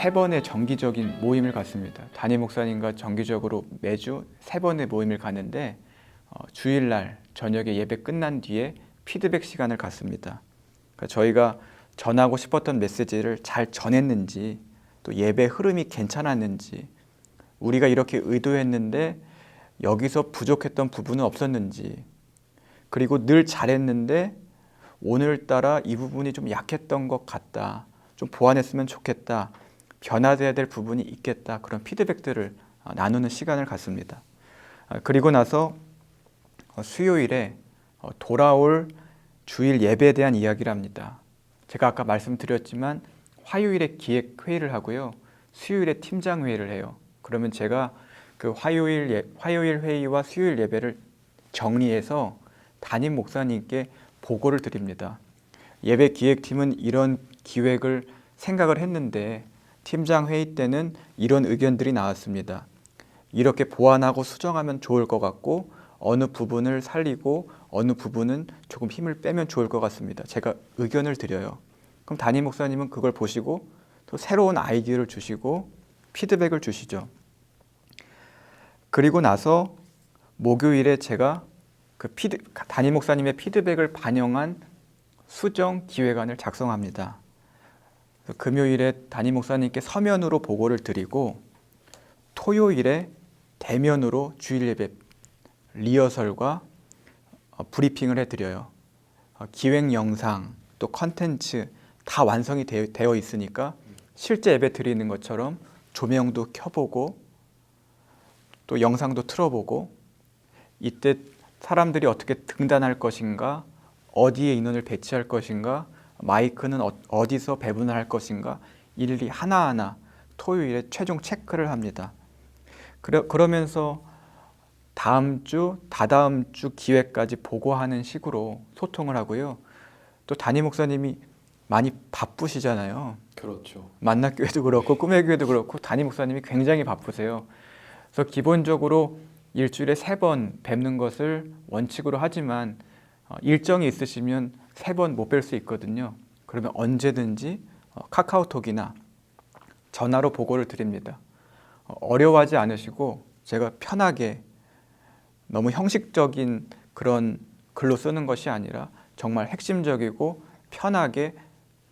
3번의 정기적인 모임을 갖습니다. 담임 목사님과 정기적으로 매주 3번의 모임을 갖는데 주일날 저녁에 예배 끝난 뒤에 피드백 시간을 갖습니다. 그러니까 저희가 전하고 싶었던 메시지를 잘 전했는지, 또 예배 흐름이 괜찮았는지, 우리가 이렇게 의도했는데 여기서 부족했던 부분은 없었는지, 그리고 늘 잘했는데 오늘따라 이 부분이 좀 약했던 것 같다, 좀 보완했으면 좋겠다, 변화돼야 될 부분이 있겠다, 그런 피드백들을 나누는 시간을 갖습니다. 그리고 나서 수요일에 돌아올 주일 예배에 대한 이야기를 합니다. 제가 아까 말씀드렸지만 화요일에 기획회의를 하고요, 수요일에 팀장회의를 해요. 그러면 제가 그 화요일 회의와 수요일 예배를 정리해서 담임 목사님께 보고를 드립니다. 예배 기획팀은 이런 기획을 생각을 했는데 팀장 회의 때는 이런 의견들이 나왔습니다. 이렇게 보완하고 수정하면 좋을 것 같고, 어느 부분을 살리고 어느 부분은 조금 힘을 빼면 좋을 것 같습니다. 제가 의견을 드려요. 그럼 담임 목사님은 그걸 보시고 또 새로운 아이디어를 주시고 피드백을 주시죠. 그리고 나서 목요일에 제가 담임 목사님의 피드백을 반영한 수정 기획안을 작성합니다. 금요일에 담임 목사님께 서면으로 보고를 드리고, 토요일에 대면으로 주일 예배 리허설과 브리핑을 해드려요. 기획 영상 또 컨텐츠 다 완성이 되어 있으니까 실제 예배 드리는 것처럼 조명도 켜보고 또 영상도 틀어보고, 이때 사람들이 어떻게 등단할 것인가, 어디에 인원을 배치할 것인가, 마이크는 어디서 배분을 할 것인가, 일일이 하나하나 토요일에 최종 체크를 합니다. 그러면서 다음 주, 다다음 주 기회까지 보고하는 식으로 소통을 하고요. 또 담임 목사님이 많이 바쁘시잖아요. 그렇죠. 만나교회도 그렇고 꿈의 교회도 그렇고 담임 목사님이 굉장히 바쁘세요. 그래서 기본적으로 일주일에 3번 뵙는 것을 원칙으로 하지만 일정이 있으시면 3번 못 뵐 수 있거든요. 그러면 언제든지 카카오톡이나 전화로 보고를 드립니다. 어려워하지 않으시고 제가 편하게, 너무 형식적인 그런 글로 쓰는 것이 아니라 정말 핵심적이고 편하게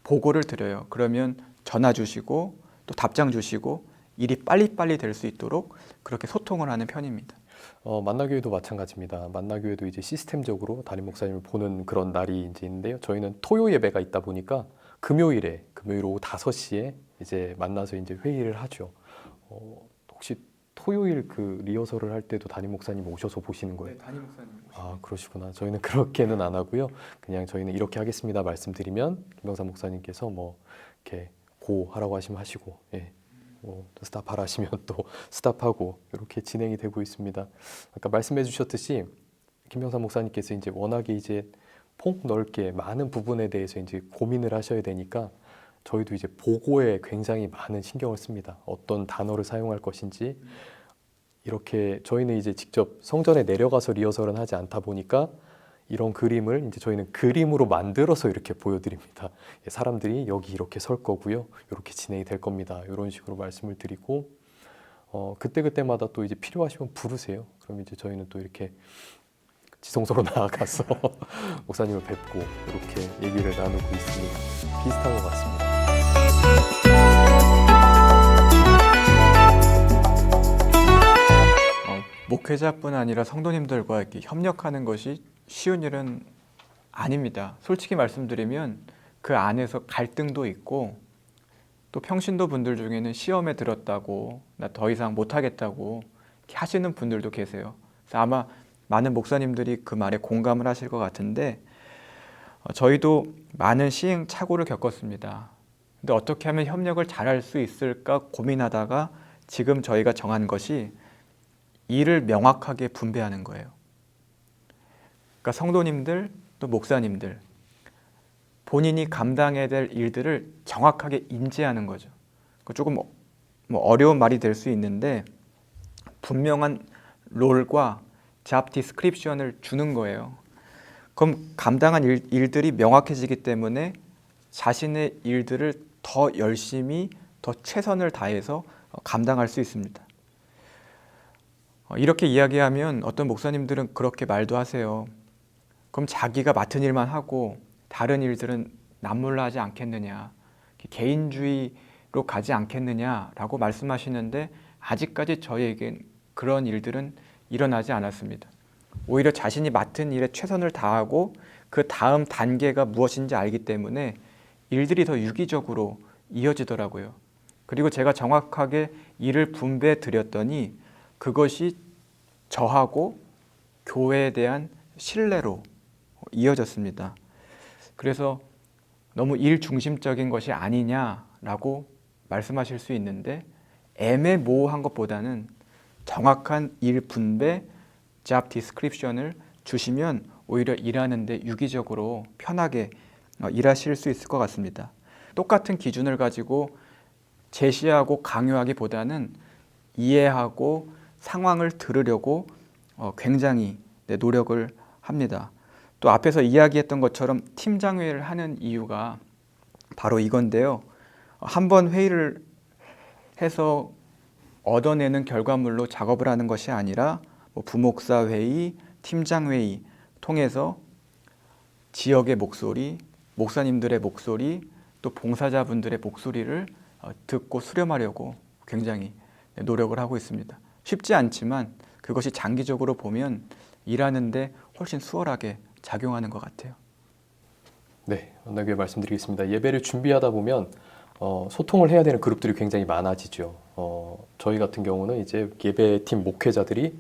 보고를 드려요. 그러면 전화 주시고 또 답장 주시고 일이 빨리빨리 될 수 있도록 그렇게 소통을 하는 편입니다. 만나교회도 마찬가지입니다. 만나교회도 이제 시스템적으로 담임 목사님을 보는 그런 날이 이제 있는데요. 저희는 토요 예배가 있다 보니까 금요일 오후 5시에 이제 만나서 이제 회의를 하죠. 혹시 토요일 그 리허설을 할 때도 담임 목사님 오셔서 보시는 거예요? 네, 담임 목사님. 아, 그러시구나. 저희는 그렇게는 안 하고요. 그냥 저희는 이렇게 하겠습니다 말씀드리면 김병삼 목사님께서 뭐 이렇게 고 하라고 하시면 하시고, 예. 스탑하라 하시면 또 스탑하고 이렇게 진행이 되고 있습니다. 아까 말씀해 주셨듯이 김병삼 목사님께서 이제 워낙에 이제 폭넓게 많은 부분에 대해서 이제 고민을 하셔야 되니까 저희도 이제 보고에 굉장히 많은 신경을 씁니다. 어떤 단어를 사용할 것인지, 이렇게 저희는 이제 직접 성전에 내려가서 리허설은 하지 않다 보니까 이런 그림을 이제 저희는 그림으로 만들어서 이렇게 보여드립니다. 사람들이 여기 이렇게 설 거고요, 이렇게 진행이 될 겁니다, 이런 식으로 말씀을 드리고, 그때마다 또 이제 필요하시면 부르세요. 그럼 이제 저희는 또 이렇게 지성소로 나아가서 목사님을 뵙고 이렇게 얘기를 나누고 있습니다. 비슷한 것 같습니다. 목회자뿐 아니라 성도님들과 이렇게 협력하는 것이 쉬운 일은 아닙니다. 솔직히 말씀드리면 그 안에서 갈등도 있고, 또 평신도 분들 중에는 시험에 들었다고, 나 더 이상 못하겠다고 이렇게 하시는 분들도 계세요. 그래서 아마 많은 목사님들이 그 말에 공감을 하실 것 같은데, 저희도 많은 시행착오를 겪었습니다. 근데 어떻게 하면 협력을 잘할 수 있을까 고민하다가 지금 저희가 정한 것이 일을 명확하게 분배하는 거예요. 그러니까 성도님들 또 목사님들, 본인이 감당해야 될 일들을 정확하게 인지하는 거죠. 조금 어려운 말이 될 수 있는데 분명한 롤과 잡 디스크립션을 주는 거예요. 그럼 감당한 일들이 명확해지기 때문에 자신의 일들을 더 열심히 더 최선을 다해서 감당할 수 있습니다. 이렇게 이야기하면 어떤 목사님들은 그렇게 말도 하세요. 그럼 자기가 맡은 일만 하고 다른 일들은 남몰라 하지 않겠느냐, 개인주의로 가지 않겠느냐라고 말씀하시는데 아직까지 저희에겐 그런 일들은 일어나지 않았습니다. 오히려 자신이 맡은 일에 최선을 다하고 그 다음 단계가 무엇인지 알기 때문에 일들이 더 유기적으로 이어지더라고요. 그리고 제가 정확하게 일을 분배해 드렸더니 그것이 저하고 교회에 대한 신뢰로 이어졌습니다. 그래서 너무 일 중심적인 것이 아니냐라고 말씀하실 수 있는데 애매모호한 것보다는 정확한 일 분배, job description을 주시면 오히려 일하는데 유기적으로 편하게 일하실 수 있을 것 같습니다. 똑같은 기준을 가지고 제시하고 강요하기보다는 이해하고 상황을 들으려고 굉장히 노력을 합니다. 또 앞에서 이야기했던 것처럼 팀장회의를 하는 이유가 바로 이건데요. 한번 회의를 해서 얻어내는 결과물로 작업을 하는 것이 아니라 부목사 회의, 팀장 회의 통해서 지역의 목소리, 목사님들의 목소리, 또 봉사자분들의 목소리를 듣고 수렴하려고 굉장히 노력을 하고 있습니다. 쉽지 않지만 그것이 장기적으로 보면 일하는데 훨씬 수월하게 작용하는 것 같아요. 네, 언나교회 말씀드리겠습니다. 예배를 준비하다 보면 소통을 해야 되는 그룹들이 굉장히 많아지죠. 저희 같은 경우는 이제 예배팀 목회자들이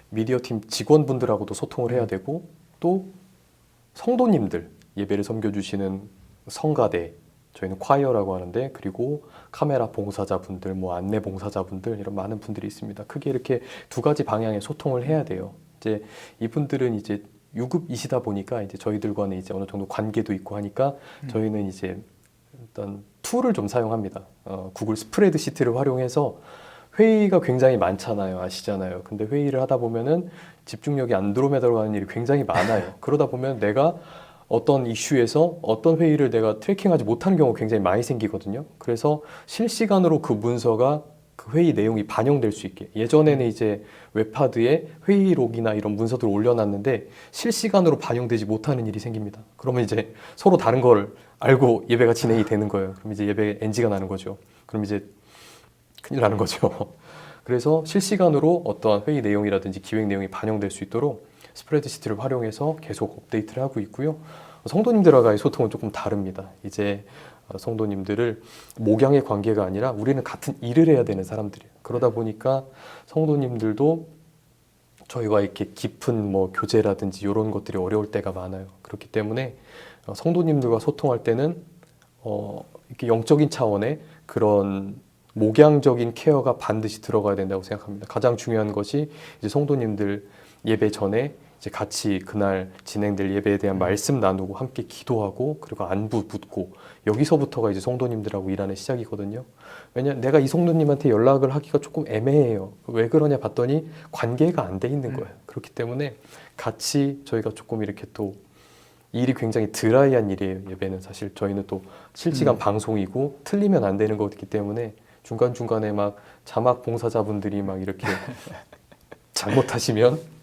미디어팀 직원분들하고도 소통을 해야 되고 또 성도님들, 예배를 섬겨주시는 성가대, 저희는 콰이어라고 하는데, 그리고 카메라 봉사자분들, 안내 봉사자분들, 이런 많은 분들이 있습니다. 크게 이렇게 두 가지 방향의 소통을 해야 돼요. 이제 이분들은 이제 유급이시다 보니까 이제 저희들과는 이제 어느 정도 관계도 있고 하니까 저희는 이제 일단 툴을 좀 사용합니다. 구글 스프레드시트를 활용해서 회의가 굉장히 많잖아요. 아시잖아요. 근데 회의를 하다 보면은 집중력이 안드로메다로 가는 일이 굉장히 많아요. 그러다 보면 내가 어떤 이슈에서 어떤 회의를 내가 트래킹하지 못하는 경우가 굉장히 많이 생기거든요. 그래서 실시간으로 그 문서가 그 회의 내용이 반영될 수 있게, 예전에는 이제 웹하드에 회의록이나 이런 문서들을 올려놨는데 실시간으로 반영되지 못하는 일이 생깁니다. 그러면 이제 서로 다른 걸 알고 예배가 진행이 되는 거예요. 그럼 이제 예배 NG가 나는 거죠. 그럼 이제 큰일 나는 거죠. 그래서 실시간으로 어떠한 회의 내용이라든지 기획 내용이 반영될 수 있도록 스프레드시트를 활용해서 계속 업데이트를 하고 있고요. 성도님들과의 소통은 조금 다릅니다. 이제 성도님들을 목양의 관계가 아니라 우리는 같은 일을 해야 되는 사람들이에요. 그러다 보니까 성도님들도 저희와 이렇게 깊은 교제라든지 이런 것들이 어려울 때가 많아요. 그렇기 때문에 성도님들과 소통할 때는 이렇게 영적인 차원의 그런 목양적인 케어가 반드시 들어가야 된다고 생각합니다. 가장 중요한 것이 이제 성도님들 예배 전에 이제 같이 그날 진행될 예배에 대한 말씀 나누고 함께 기도하고 그리고 안부 묻고, 여기서부터가 이제 성도님들하고 일하는 시작이거든요. 왜냐면 내가 이 성도님한테 연락을 하기가 조금 애매해요. 왜 그러냐 봤더니 관계가 안 돼 있는 거예요. 그렇기 때문에 같이 저희가 조금 이렇게 또 일이 굉장히 드라이한 일이에요. 예배는 사실 저희는 또 실시간 방송이고 틀리면 안 되는 거기 때문에 중간중간에 막 자막 봉사자분들이 막 이렇게 잘못하시면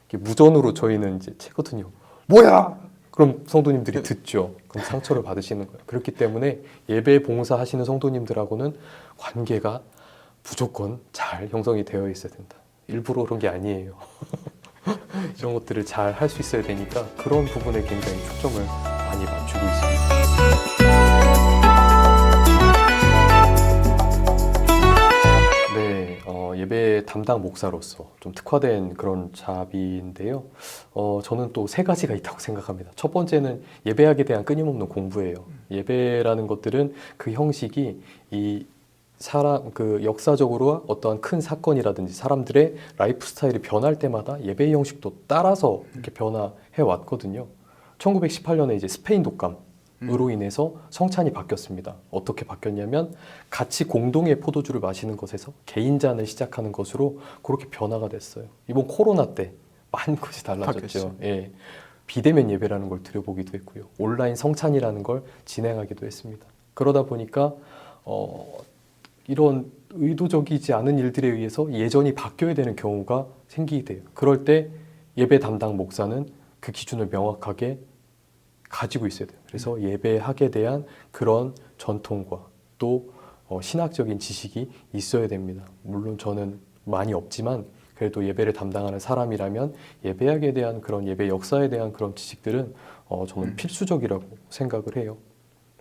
무전으로 저희는 이제 채거든요. 뭐야? 그럼 성도님들이 듣죠. 그럼 상처를 받으시는 거예요. 그렇기 때문에 예배 봉사하시는 성도님들하고는 관계가 무조건 잘 형성이 되어 있어야 된다. 일부러 그런 게 아니에요. 이런 것들을 잘 할 수 있어야 되니까 그런 부분에 굉장히 초점을 많이 맞추고 있습니다. 네, 예배 담당 목사로서 좀 특화된 그런 잡인데요. 저는 또 세 가지가 있다고 생각합니다. 첫 번째는 예배학에 대한 끊임없는 공부예요. 예배라는 것들은 그 형식이 그 역사적으로 어떠한 큰 사건이라든지 사람들의 라이프 스타일이 변할 때마다 예배의 형식도 따라서 이렇게 변화해 왔거든요. 1918년에 이제 스페인 독감으로 인해서 성찬이 바뀌었습니다. 어떻게 바뀌었냐면 같이 공동의 포도주를 마시는 것에서 개인잔을 시작하는 것으로 그렇게 변화가 됐어요. 이번 코로나 때 많은 것이 달라졌죠. 예. 비대면 예배라는 걸 드려보기도 했고요. 온라인 성찬이라는 걸 진행하기도 했습니다. 그러다 보니까 이런 의도적이지 않은 일들에 의해서 예전이 바뀌어야 되는 경우가 생기게 돼요. 그럴 때 예배 담당 목사는 그 기준을 명확하게 가지고 있어야 돼요. 그래서 예배학에 대한 그런 전통과 또 신학적인 지식이 있어야 됩니다. 물론 저는 많이 없지만 그래도 예배를 담당하는 사람이라면 예배학에 대한 그런 예배 역사에 대한 그런 지식들은 저는 필수적이라고 생각을 해요.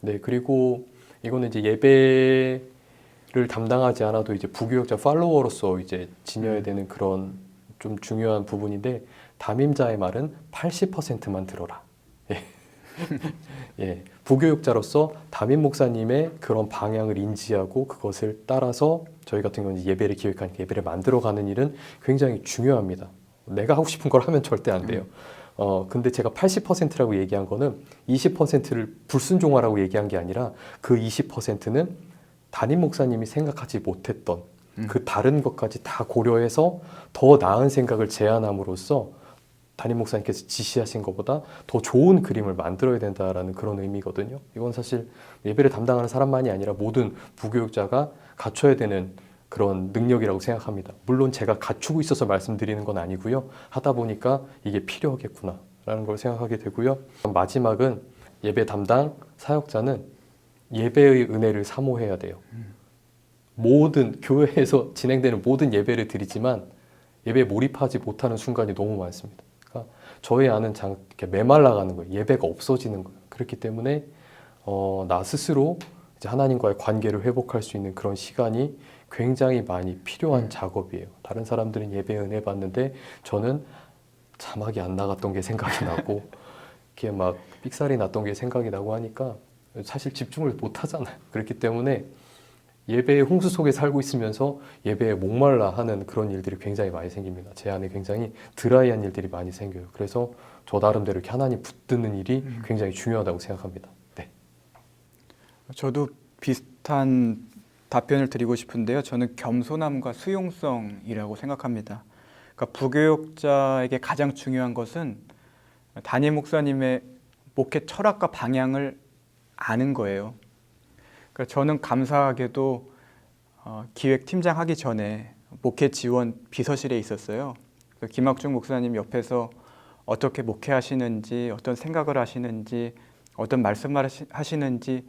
네, 그리고 이거는 이제 예배를 담당하지 않아도 이제 부교역자 팔로워로서 이제 지녀야 되는 그런 좀 중요한 부분인데, 담임자의 말은 80%만 들어라. 예, 부교육자로서 담임 목사님의 그런 방향을 인지하고 그것을 따라서 저희 같은 경우는 예배를 기획하니까 예배를 만들어가는 일은 굉장히 중요합니다. 내가 하고 싶은 걸 하면 절대 안 돼요. 근데 제가 80%라고 얘기한 거는 20%를 불순종하라고 얘기한 게 아니라 그 20%는 담임 목사님이 생각하지 못했던 그 다른 것까지 다 고려해서 더 나은 생각을 제안함으로써 담임 목사님께서 지시하신 것보다 더 좋은 그림을 만들어야 된다라는 그런 의미거든요. 이건 사실 예배를 담당하는 사람만이 아니라 모든 부교육자가 갖춰야 되는 그런 능력이라고 생각합니다. 물론 제가 갖추고 있어서 말씀드리는 건 아니고요. 하다 보니까 이게 필요하겠구나라는 걸 생각하게 되고요. 마지막은 예배 담당 사역자는 예배의 은혜를 사모해야 돼요. 모든 교회에서 진행되는 모든 예배를 드리지만 예배에 몰입하지 못하는 순간이 너무 많습니다. 그러니까 저희 안은 이렇게 메말라가는 거예요. 예배가 없어지는 거예요. 그렇기 때문에 나 스스로 이제 하나님과의 관계를 회복할 수 있는 그런 시간이 굉장히 많이 필요한 작업이에요. 다른 사람들은 예배 은혜 받는데 저는 자막이 안 나갔던 게 생각이 나고 이렇게 막 삑살이 났던 게 생각이 나고 하니까 사실 집중을 못 하잖아요. 그렇기 때문에 예배의 홍수 속에 살고 있으면서 예배에 목말라 하는 그런 일들이 굉장히 많이 생깁니다. 제 안에 굉장히 드라이한 일들이 많이 생겨요. 그래서 저 나름대로 이렇게 하나님 붙드는 일이 굉장히 중요하다고 생각합니다. 네. 저도 비슷한 답변을 드리고 싶은데요. 저는 겸손함과 수용성이라고 생각합니다. 그러니까 부교육자에게 가장 중요한 것은 담임 목사님의 목회 철학과 방향을 아는 거예요. 그러니까 저는 감사하게도 기획팀장 하기 전에 목회 지원 비서실에 있었어요. 김학중 목사님 옆에서 어떻게 목회하시는지, 어떤 생각을 하시는지, 어떤 말씀을 하시는지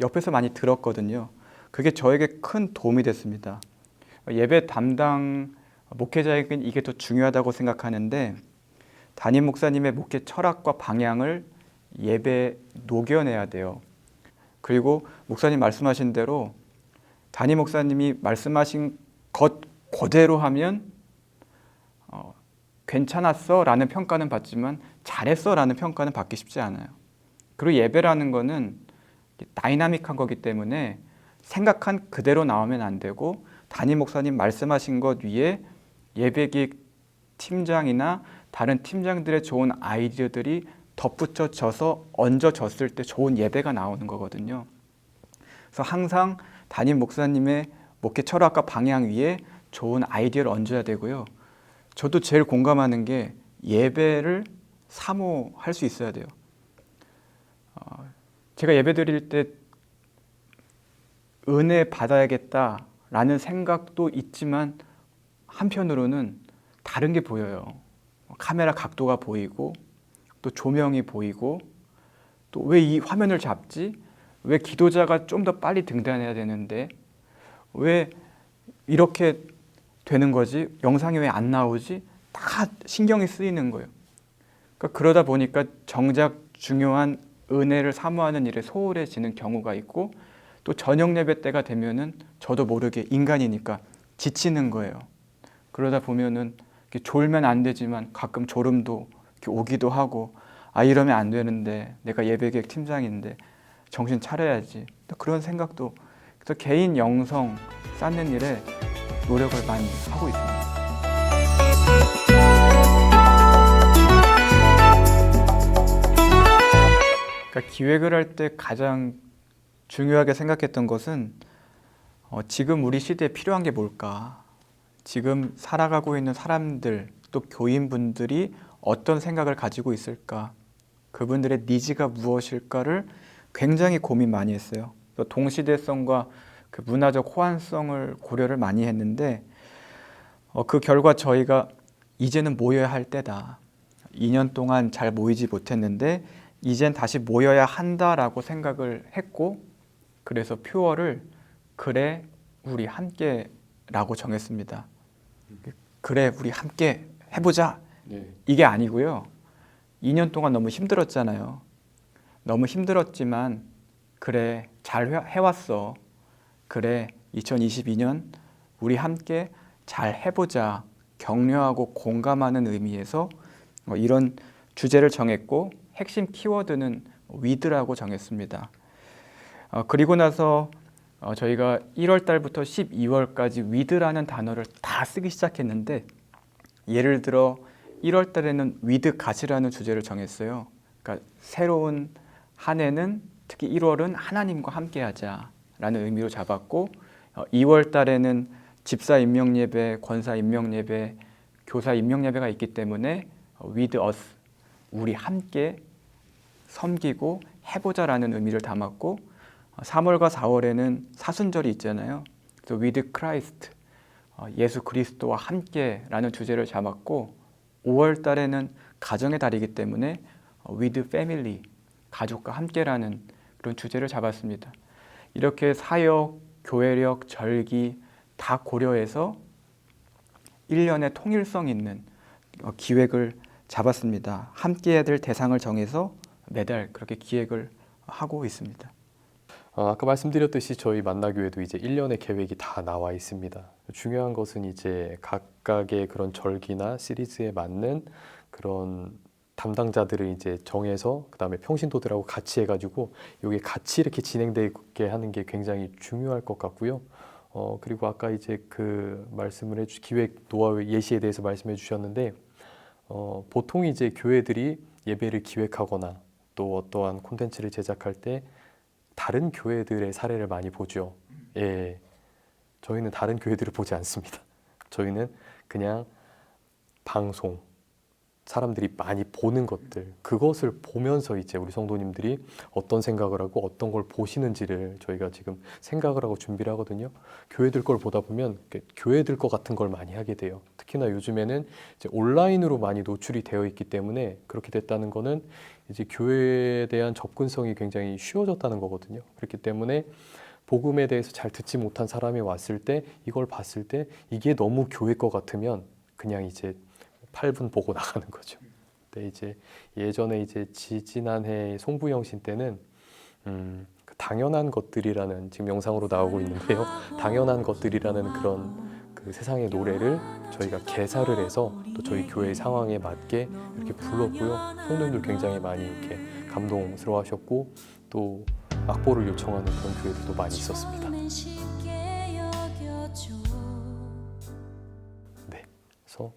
옆에서 많이 들었거든요. 그게 저에게 큰 도움이 됐습니다. 예배 담당 목회자에게는 이게 더 중요하다고 생각하는데, 담임 목사님의 목회 철학과 방향을 예배에 녹여내야 돼요. 그리고 목사님 말씀하신 대로 담임 목사님이 말씀하신 것 그대로 하면 괜찮았어 라는 평가는 받지만 잘했어 라는 평가는 받기 쉽지 않아요. 그리고 예배라는 거는 다이나믹한 거기 때문에 생각한 그대로 나오면 안 되고, 담임 목사님 말씀하신 것 위에 예배기획 팀장이나 다른 팀장들의 좋은 아이디어들이 덧붙여져서 얹어졌을 때 좋은 예배가 나오는 거거든요. 그래서 항상 담임 목사님의 목회 철학과 방향 위에 좋은 아이디어를 얹어야 되고요. 저도 제일 공감하는 게 예배를 사모할 수 있어야 돼요. 제가 예배 드릴 때 은혜 받아야겠다라는 생각도 있지만 한편으로는 다른 게 보여요. 카메라 각도가 보이고 또 조명이 보이고 또 왜 이 화면을 잡지? 왜 기도자가 좀 더 빨리 등단해야 되는데 왜 이렇게 되는 거지? 영상이 왜 안 나오지? 다 신경이 쓰이는 거예요. 그러니까 그러다 보니까 정작 중요한 은혜를 사모하는 일에 소홀해지는 경우가 있고, 또 저녁 예배 때가 되면은 저도 모르게 인간이니까 지치는 거예요. 그러다 보면은 졸면 안 되지만 가끔 졸음도 오기도 하고, 이러면 안 되는데 내가 예배기획 팀장인데 정신 차려야지, 그런 생각도. 그래서 개인 영성 쌓는 일에 노력을 많이 하고 있습니다. 그러니까 기획을 할 때 가장 중요하게 생각했던 것은 지금 우리 시대에 필요한 게 뭘까? 지금 살아가고 있는 사람들, 또 교인분들이 어떤 생각을 가지고 있을까? 그분들의 니즈가 무엇일까를 굉장히 고민 많이 했어요. 또 동시대성과 그 문화적 호환성을 고려를 많이 했는데 그 결과 저희가 이제는 모여야 할 때다. 2년 동안 잘 모이지 못했는데 이젠 다시 모여야 한다라고 생각을 했고 그래서 표어를 그래 우리 함께라고 정했습니다. 그래 우리 함께 해보자 이게 아니고요. 2년 동안 너무 힘들었잖아요. 너무 힘들었지만 그래 잘 해왔어. 그래 2022년 우리 함께 잘 해보자. 격려하고 공감하는 의미에서 이런 주제를 정했고 핵심 키워드는 with라고 정했습니다. 그리고 나서 저희가 1월 달부터 12월까지 with라는 단어를 다 쓰기 시작했는데 예를 들어 1월 달에는 with God이라는 주제를 정했어요. 그러니까 새로운 한 해는 특히 1월은 하나님과 함께하자라는 의미로 잡았고 2월 달에는 집사 임명예배, 권사 임명예배, 교사 임명예배가 있기 때문에 with us, 우리 함께 섬기고 해보자라는 의미를 담았고 3월과 4월에는 사순절이 있잖아요. 그래서 with Christ, 예수 그리스도와 함께라는 주제를 잡았고 5월 달에는 가정의 달이기 때문에 with family, 가족과 함께라는 그런 주제를 잡았습니다. 이렇게 사역, 교회력, 절기 다 고려해서 1년의 통일성 있는 기획을 잡았습니다. 함께 해야 될 대상을 정해서 매달 그렇게 기획을 하고 있습니다. 아까 말씀드렸듯이 저희 만나교회도 이제 1년의 계획이 다 나와 있습니다. 중요한 것은 이제 각각의 그런 절기나 시리즈에 맞는 그런 담당자들을 이제 정해서 그다음에 평신도들하고 같이 해가지고 이게 같이 이렇게 진행되게 하는 게 굉장히 중요할 것 같고요. 그리고 아까 이제 그 말씀을 기획 노하우 예시에 대해서 말씀해 주셨는데 보통 이제 교회들이 예배를 기획하거나 또 어떠한 콘텐츠를 제작할 때 다른 교회들의 사례를 많이 보죠. 예, 저희는 다른 교회들을 보지 않습니다. 저희는 그냥 방송, 사람들이 많이 보는 것들, 그것을 보면서 이제 우리 성도님들이 어떤 생각을 하고 어떤 걸 보시는지를 저희가 지금 생각을 하고 준비를 하거든요. 교회들 걸 보다 보면 교회들 것 같은 걸 많이 하게 돼요. 특히나 요즘에는 이제 온라인으로 많이 노출이 되어 있기 때문에 그렇게 됐다는 거는 이제 교회에 대한 접근성이 굉장히 쉬워졌다는 거거든요. 그렇기 때문에 복음에 대해서 잘 듣지 못한 사람이 왔을 때 이걸 봤을 때 이게 너무 교회 것 같으면 그냥 이제 8분 보고 나가는 거죠. 근데 이제 예전에 이제 지지난해 송부영신 때는 그 당연한 것들이라는 지금 영상으로 나오고 있는데요. 당연한 것들이라는 그런 그 세상의 노래를 저희가 개사를 해서 또 저희 교회 상황에 맞게 이렇게 불렀고요. 성도님들 굉장히 많이 이렇게 감동스러워하셨고 또 악보를 요청하는 그런 교회들도 많이 있었습니다. 네, 그래서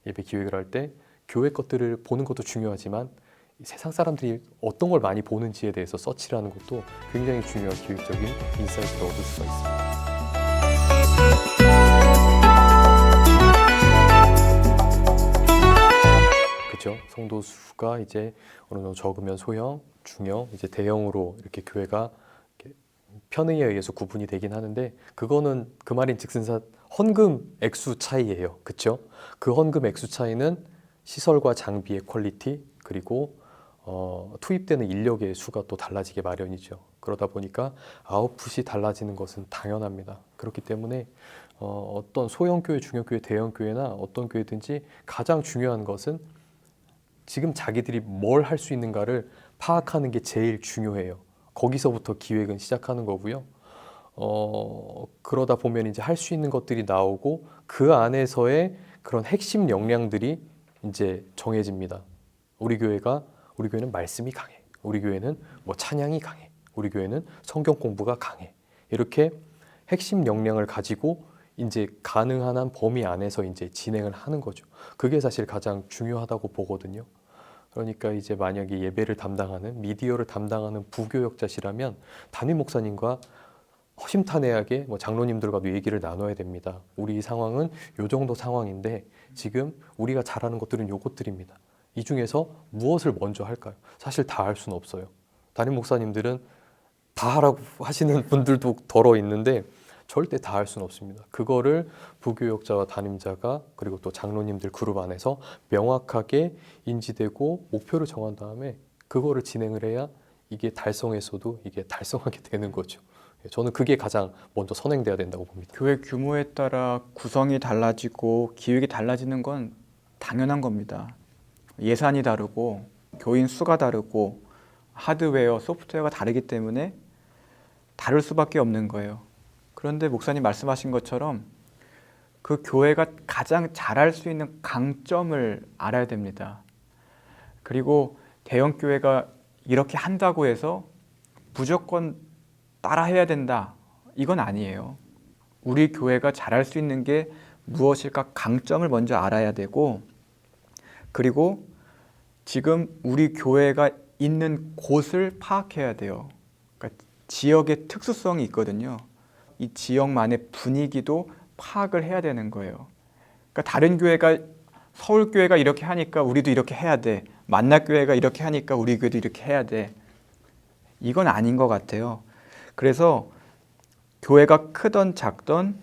예배 기획을 할 때 교회 것들을 보는 것도 중요하지만 세상 사람들이 어떤 걸 많이 보는지에 대해서 서치를 하는 것도 굉장히 중요한 기획적인 인사이트를 얻을 수가 있습니다. 그렇죠? 성도 수가 이제 어느 정도 적으면 소형, 중형, 이제 대형으로 이렇게 교회가 이렇게 편의에 의해서 구분이 되긴 하는데 그거는 그 말인즉슨 헌금 액수 차이예요. 그렇죠? 그 헌금 액수 차이는 시설과 장비의 퀄리티 그리고 투입되는 인력의 수가 또 달라지게 마련이죠. 그러다 보니까 아웃풋이 달라지는 것은 당연합니다. 그렇기 때문에 어떤 소형교회, 중형교회, 대형교회나 어떤 교회든지 가장 중요한 것은 지금 자기들이 뭘 할 수 있는가를 파악하는 게 제일 중요해요. 거기서부터 기획은 시작하는 거고요. 그러다 보면 이제 할 수 있는 것들이 나오고 그 안에서의 그런 핵심 역량들이 이제 정해집니다. 우리 교회는 말씀이 강해. 우리 교회는 뭐 찬양이 강해. 우리 교회는 성경 공부가 강해. 이렇게 핵심 역량을 가지고 이제 가능한 한 범위 안에서 이제 진행을 하는 거죠. 그게 사실 가장 중요하다고 보거든요. 그러니까 이제 만약에 예배를 담당하는 미디어를 담당하는 부교역자시라면 담임 목사님과 허심탄회하게 뭐 장로님들과도 얘기를 나눠야 됩니다. 우리 상황은 요 정도 상황인데 지금 우리가 잘하는 것들은 요것들입니다. 이 중에서 무엇을 먼저 할까요? 사실 다 할 수는 없어요. 담임 목사님들은 다 하라고 하시는 분들도 덜어 있는데 절대 다 할 수는 없습니다. 그거를 부교역자와 담임자가 그리고 또 장로님들 그룹 안에서 명확하게 인지되고 목표를 정한 다음에 그거를 진행을 해야 이게 달성했어도 이게 달성하게 되는 거죠. 저는 그게 가장 먼저 선행돼야 된다고 봅니다. 교회 규모에 따라 구성이 달라지고 기획이 달라지는 건 당연한 겁니다. 예산이 다르고 교인 수가 다르고 하드웨어, 소프트웨어가 다르기 때문에 다를 수밖에 없는 거예요. 그런데 목사님 말씀하신 것처럼 그 교회가 가장 잘할 수 있는 강점을 알아야 됩니다. 그리고 대형 교회가 이렇게 한다고 해서 무조건 따라 해야 된다. 이건 아니에요. 우리 교회가 잘할 수 있는 게 무엇일까 강점을 먼저 알아야 되고, 그리고 지금 우리 교회가 있는 곳을 파악해야 돼요. 그러니까 지역의 특수성이 있거든요. 이 지역만의 분위기도 파악을 해야 되는 거예요. 그러니까 다른 교회가 서울교회가 이렇게 하니까 우리도 이렇게 해야 돼. 만나교회가 이렇게 하니까 우리 교회도 이렇게 해야 돼. 이건 아닌 것 같아요. 그래서 교회가 크던 작던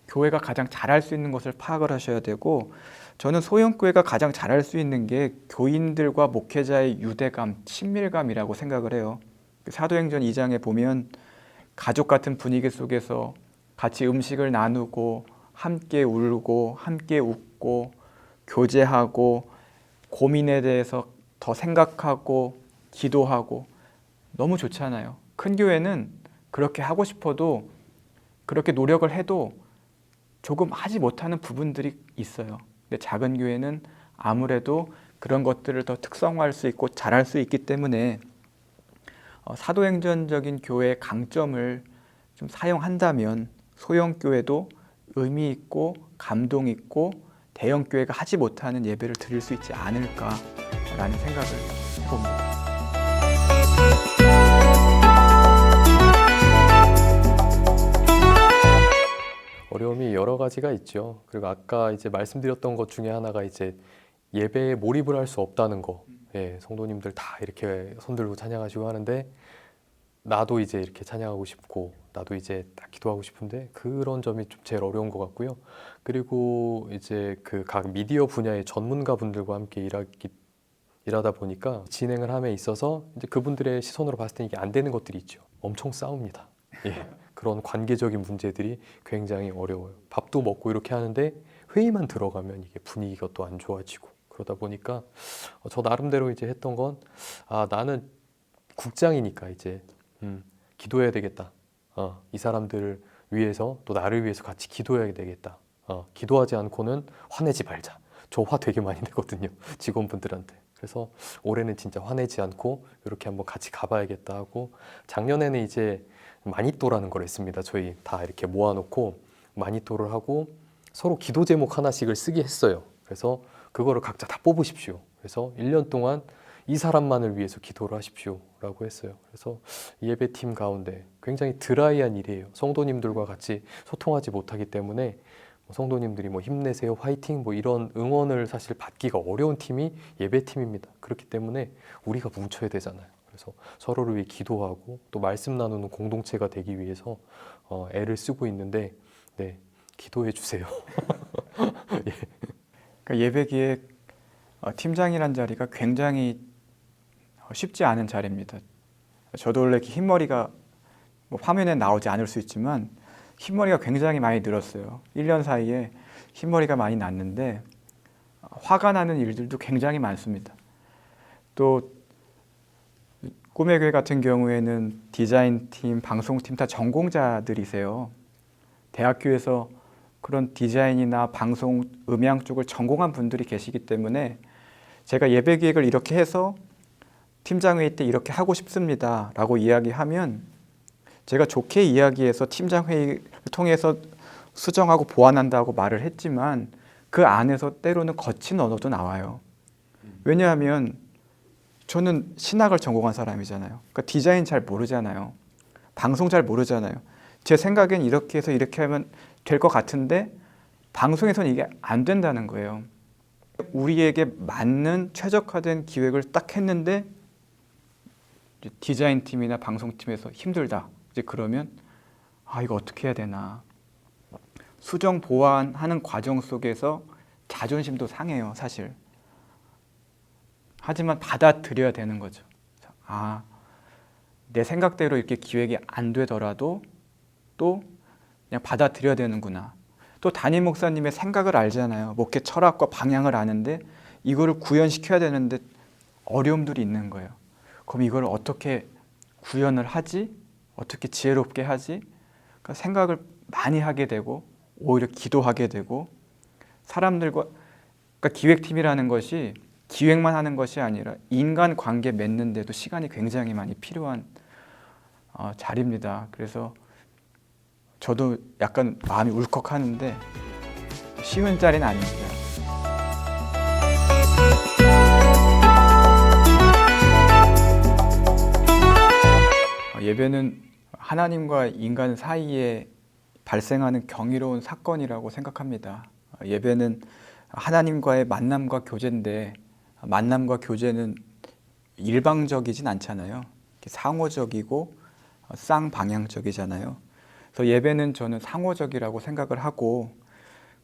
교회가 가장 잘할 수 있는 것을 파악을 하셔야 되고, 저는 소형교회가 가장 잘할 수 있는 게 교인들과 목회자의 유대감, 친밀감이라고 생각을 해요. 사도행전 2장에 보면 가족 같은 분위기 속에서 같이 음식을 나누고 함께 울고 함께 웃고 교제하고 고민에 대해서 더 생각하고 기도하고 너무 좋잖아요. 큰 교회는 그렇게 하고 싶어도 그렇게 노력을 해도 조금 하지 못하는 부분들이 있어요. 근데 작은 교회는 아무래도 그런 것들을 더 특성화할 수 있고 잘할 수 있기 때문에 사도행전적인 교회의 강점을 좀 사용한다면 소형 교회도 의미 있고 감동 있고 대형 교회가 하지 못하는 예배를 드릴 수 있지 않을까라는 생각을 해봅니다. 어려움이 여러 가지가 있죠. 그리고 아까 이제 말씀드렸던 것 중에 하나가 이제 예배에 몰입을 할 수 없다는 거. 예, 성도님들 다 이렇게 손들고 찬양하시고 하는데 나도 이제 이렇게 찬양하고 싶고 나도 이제 딱 기도하고 싶은데 그런 점이 좀 제일 어려운 것 같고요. 그리고 이제 그 각 미디어 분야의 전문가 분들과 함께 일하다 보니까 진행을 함에 있어서 이제 그분들의 시선으로 봤을 때 이게 안 되는 것들이 있죠. 엄청 싸웁니다. 예. 그런 관계적인 문제들이 굉장히 어려워요. 밥도 먹고 이렇게 하는데 회의만 들어가면 이게 분위기가 또 안 좋아지고 그러다 보니까 저 나름대로 이제 했던 건 나는 국장이니까 이제 기도해야 되겠다. 이 사람들을 위해서 또 나를 위해서 같이 기도해야 되겠다. 기도하지 않고는 화내지 말자. 저 화 되게 많이 내거든요. 직원분들한테. 그래서 올해는 진짜 화내지 않고 이렇게 한번 같이 가봐야겠다 하고 작년에는 이제 마니또라는 걸 했습니다. 저희 다 이렇게 모아놓고 마니또를 하고 서로 기도 제목 하나씩을 쓰게 했어요. 그래서 그거를 각자 다 뽑으십시오. 그래서 1년 동안 이 사람만을 위해서 기도를 하십시오 라고 했어요. 그래서 예배팀 가운데 굉장히 드라이한 일이에요. 성도님들과 같이 소통하지 못하기 때문에 성도님들이 뭐 힘내세요, 화이팅 뭐 이런 응원을 사실 받기가 어려운 팀이 예배팀입니다. 그렇기 때문에 우리가 뭉쳐야 되잖아요. 그래서 서로를 위해 기도하고 또 말씀 나누는 공동체가 되기 위해서 애를 쓰고 있는데 네, 기도해 주세요. 예. 그러니까 예배기획 팀장이란 자리가 굉장히 쉽지 않은 자리입니다. 저도 원래 이렇게 흰머리가 뭐 화면에 나오지 않을 수 있지만 흰머리가 굉장히 많이 늘었어요. 1년 사이에 흰머리가 많이 났는데 화가 나는 일들도 굉장히 많습니다. 또 꿈의 교회 같은 경우에는 디자인팀, 방송팀 다 전공자들이세요. 대학교에서 그런 디자인이나 방송, 음향 쪽을 전공한 분들이 계시기 때문에 제가 예배 기획을 이렇게 해서 팀장회의 때 이렇게 하고 싶습니다 라고 이야기하면 제가 좋게 이야기해서 팀장회의를 통해서 수정하고 보완한다고 말을 했지만 그 안에서 때로는 거친 언어도 나와요. 왜냐하면 저는 신학을 전공한 사람이잖아요. 그러니까 디자인 잘 모르잖아요. 방송 잘 모르잖아요. 제 생각엔 이렇게 해서 이렇게 하면 될 것 같은데 방송에서는 이게 안 된다는 거예요. 우리에게 맞는 최적화된 기획을 딱 했는데 디자인 팀이나 방송 팀에서 힘들다. 이제 그러면 이거 어떻게 해야 되나. 수정 보완하는 과정 속에서 자존심도 상해요, 사실. 하지만 받아들여야 되는 거죠. 내 생각대로 이렇게 기획이 안 되더라도 또 그냥 받아들여야 되는구나. 또 담임 목사님의 생각을 알잖아요. 목회 철학과 방향을 아는데 이거를 구현시켜야 되는데 어려움들이 있는 거예요. 그럼 이걸 어떻게 구현을 하지? 어떻게 지혜롭게 하지? 그러니까 생각을 많이 하게 되고 오히려 기도하게 되고 사람들과 그러니까 기획팀이라는 것이 기획만 하는 것이 아니라 인간 관계 맺는데도 시간이 굉장히 많이 필요한 자리입니다. 그래서 저도 약간 마음이 울컥하는데 쉬운 자리는 아닙니다. 예배는 하나님과 인간 사이에 발생하는 경이로운 사건이라고 생각합니다. 예배는 하나님과의 만남과 교제인데 만남과 교제는 일방적이진 않잖아요. 상호적이고 쌍방향적이잖아요. 그래서 예배는 저는 상호적이라고 생각을 하고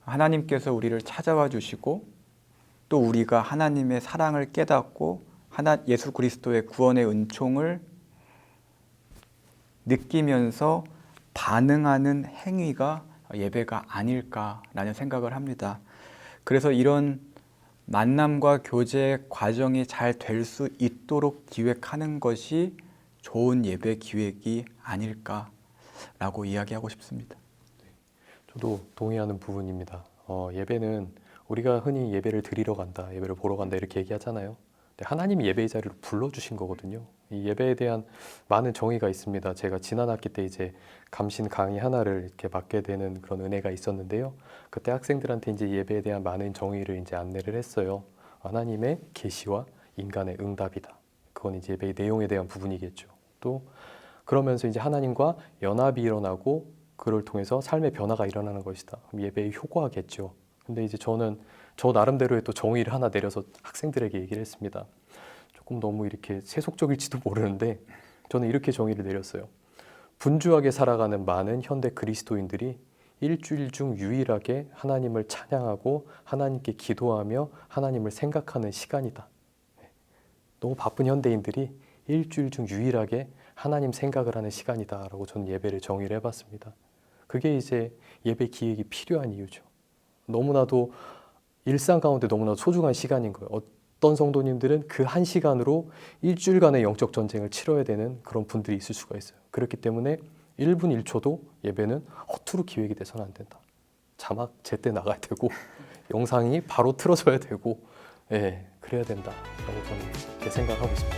하나님께서 우리를 찾아와 주시고 또 우리가 하나님의 사랑을 깨닫고 예수 그리스도의 구원의 은총을 느끼면서 반응하는 행위가 예배가 아닐까라는 생각을 합니다. 그래서 이런 만남과 교제 과정이 잘 될 수 있도록 기획하는 것이 좋은 예배 기획이 아닐까라고 이야기하고 싶습니다. 저도 동의하는 부분입니다. 예배는 우리가 흔히 예배를 드리러 간다, 예배를 보러 간다 이렇게 얘기하잖아요. 근데 하나님이 예배의 자리로 불러주신 거거든요. 이 예배에 대한 많은 정의가 있습니다. 제가 지난 학기 때 이제 감신 강의 하나를 이렇게 받게 되는 그런 은혜가 있었는데요. 그때 학생들한테 이제 예배에 대한 많은 정의를 이제 안내를 했어요. 하나님의 계시와 인간의 응답이다. 그건 이제 예배의 내용에 대한 부분이겠죠. 또 그러면서 이제 하나님과 연합이 일어나고 그를 통해서 삶의 변화가 일어나는 것이다. 그럼 예배의 효과겠죠. 근데 이제 저는 저 나름대로의 또 정의를 하나 내려서 학생들에게 얘기를 했습니다. 조금 너무 이렇게 세속적일지도 모르는데 저는 이렇게 정의를 내렸어요. 분주하게 살아가는 많은 현대 그리스도인들이 일주일 중 유일하게 하나님을 찬양하고 하나님께 기도하며 하나님을 생각하는 시간이다. 너무 바쁜 현대인들이 일주일 중 유일하게 하나님 생각을 하는 시간이다라고 저는 예배를 정의를 해봤습니다. 그게 이제 예배 기획이 필요한 이유죠. 너무나도 일상 가운데 너무나도 소중한 시간인 거예요. 어떤 성도님들은 그 한 시간으로 일주일간의 영적 전쟁을 치러야 되는 그런 분들이 있을 수가 있어요. 그렇기 때문에 1분 1초도 예배는 허투루 기획이 돼서는 안 된다. 자막 제때 나가야 되고 영상이 바로 틀어져야 되고 그래야 된다라고 저는 이렇게 생각하고 있습니다.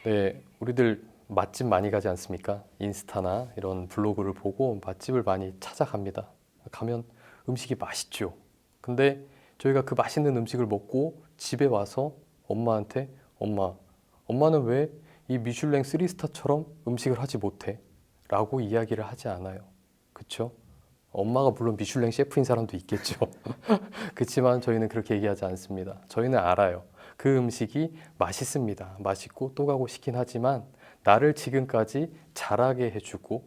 네, 우리들 맛집 많이 가지 않습니까? 인스타나 이런 블로그를 보고 맛집을 많이 찾아갑니다. 가면 음식이 맛있죠. 근데 저희가 그 맛있는 음식을 먹고 집에 와서 엄마한테 엄마는 왜 이 미슐랭 3스타처럼 음식을 하지 못해? 라고 이야기를 하지 않아요. 그쵸? 엄마가 물론 미슐랭 셰프인 사람도 있겠죠. 그렇지만 저희는 그렇게 얘기하지 않습니다. 저희는 알아요. 그 음식이 맛있습니다. 맛있고 또 가고 싶긴 하지만 나를 지금까지 자라게 해주고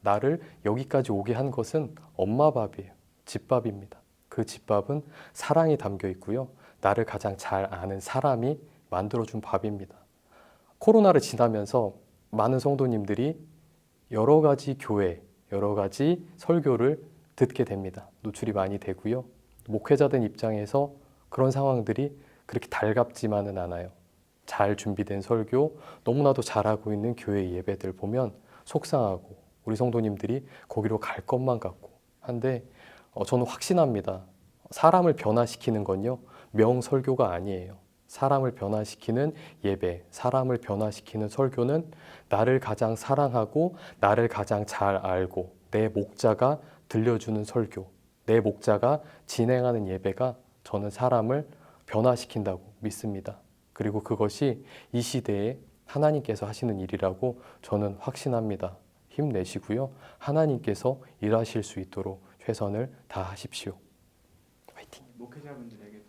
나를 여기까지 오게 한 것은 엄마 밥이에요. 집밥입니다. 그 집밥은 사랑이 담겨 있고요. 나를 가장 잘 아는 사람이 만들어준 밥입니다. 코로나를 지나면서 많은 성도님들이 여러 가지 교회, 여러 가지 설교를 듣게 됩니다. 노출이 많이 되고요. 목회자들 입장에서 그런 상황들이 그렇게 달갑지만은 않아요. 잘 준비된 설교, 너무나도 잘하고 있는 교회 예배들 보면 속상하고 우리 성도님들이 거기로 갈 것만 같고 한데 저는 확신합니다. 사람을 변화시키는 건요, 명설교가 아니에요. 사람을 변화시키는 예배, 사람을 변화시키는 설교는 나를 가장 사랑하고 나를 가장 잘 알고 내 목자가 들려주는 설교, 내 목자가 진행하는 예배가 저는 사람을 변화시킨다고 믿습니다. 그리고 그것이 이 시대에 하나님께서 하시는 일이라고 저는 확신합니다. 힘내시고요. 하나님께서 일하실 수 있도록 최선을 다하십시오. 화이팅! 목회자분들에게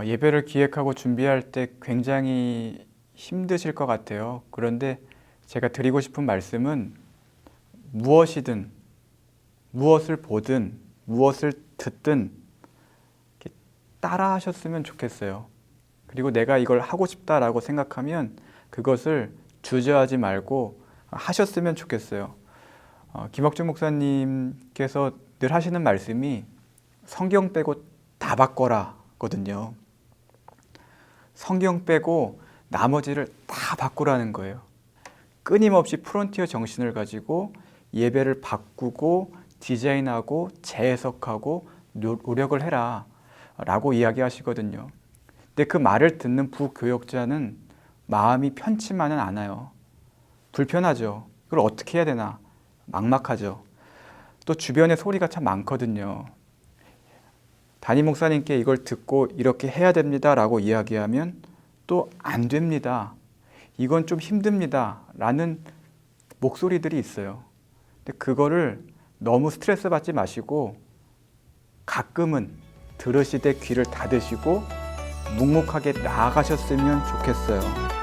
예배를 기획하고 준비할 때 굉장히 힘드실 것 같아요. 그런데 제가 드리고 싶은 말씀은 무엇이든 무엇을 보든 무엇을 듣든 이렇게 따라 하셨으면 좋겠어요. 그리고 내가 이걸 하고 싶다라고 생각하면 그것을 주저하지 말고 하셨으면 좋겠어요. 김학준 목사님께서 늘 하시는 말씀이 성경 빼고 다 바꿔라 거든요. 성경 빼고 나머지를 다 바꾸라는 거예요. 끊임없이 프론티어 정신을 가지고 예배를 바꾸고 디자인하고 재해석하고 노력을 해라 라고 이야기하시거든요. 근데 그 말을 듣는 부교역자는 마음이 편치만은 않아요. 불편하죠. 이걸 어떻게 해야 되나 막막하죠. 또 주변에 소리가 참 많거든요. 담임 목사님께 이걸 듣고 이렇게 해야 됩니다 라고 이야기하면 또 안 됩니다. 이건 좀 힘듭니다 라는 목소리들이 있어요. 근데 그거를 너무 스트레스 받지 마시고 가끔은 들으시되 귀를 닫으시고 묵묵하게 나아가셨으면 좋겠어요.